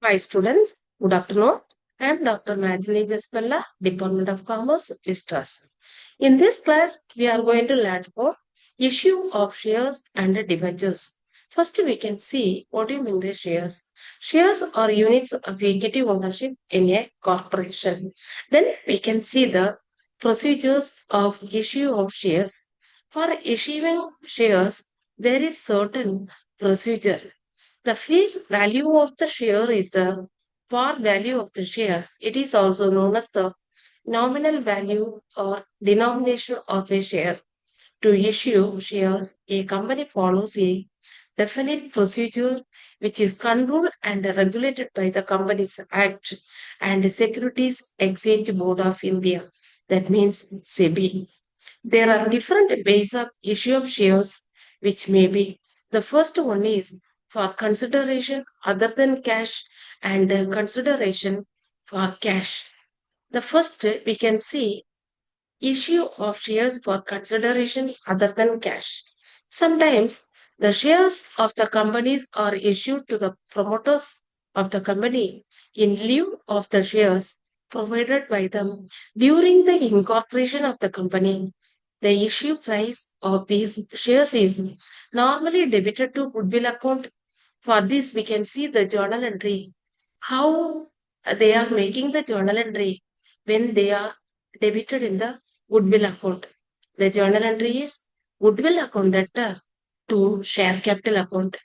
Hi students, good afternoon. I am Dr. Majini Jaspalla, Department of Commerce, Vistas. In this class, we are going to learn about issue of shares and debentures. First, we can see what do you mean by shares. Shares are units of equity ownership in a corporation. Then we can see the procedures of issue of shares. For issuing shares, there is certain procedure. The face value of the share is the par value of the share. It is also known as the nominal value or denomination of a share. To issue shares, a company follows a definite procedure which is controlled and regulated by the Companies Act and the Securities Exchange Board of India. That means SEBI. There are different ways of issue of shares, which may be the first one is for consideration other than cash and consideration for cash. The first we can see issue of shares for consideration other than cash. Sometimes the shares of the companies are issued to the promoters of the company in lieu of the shares provided by them during the incorporation of the company. The issue price of these shares is normally debited to goodwill account. For this, we can see the journal entry, how they are making the journal entry when they are debited in the goodwill account. The journal entry is goodwill account debtor to share capital account.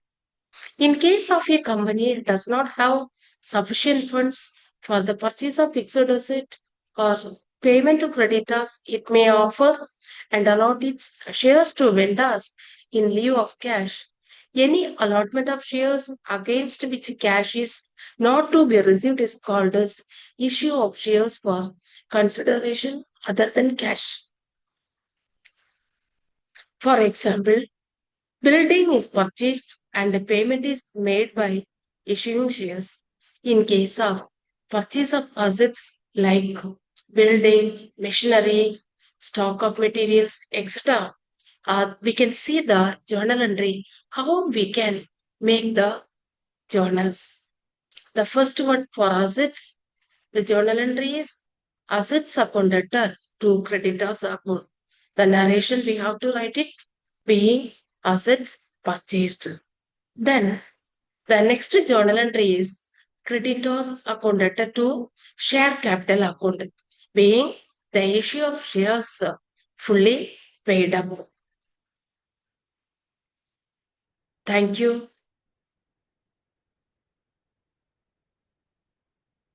In case of a company does not have sufficient funds for the purchase of fixed asset or payment to creditors, it may offer and allot its shares to vendors in lieu of cash. Any allotment of shares against which cash is not to be received is called as issue of shares for consideration other than cash. For example, building is purchased and the payment is made by issuing shares. In case of purchase of assets like building, machinery, stock of materials, etc., we can see the journal entry, how we can make the journals. The first one for assets, the journal entry is assets account debtor to creditors account. The narration we have to write it being assets purchased. Then the next journal entry is creditors account debtor to share capital account, being the issue of shares fully paid up. Thank you.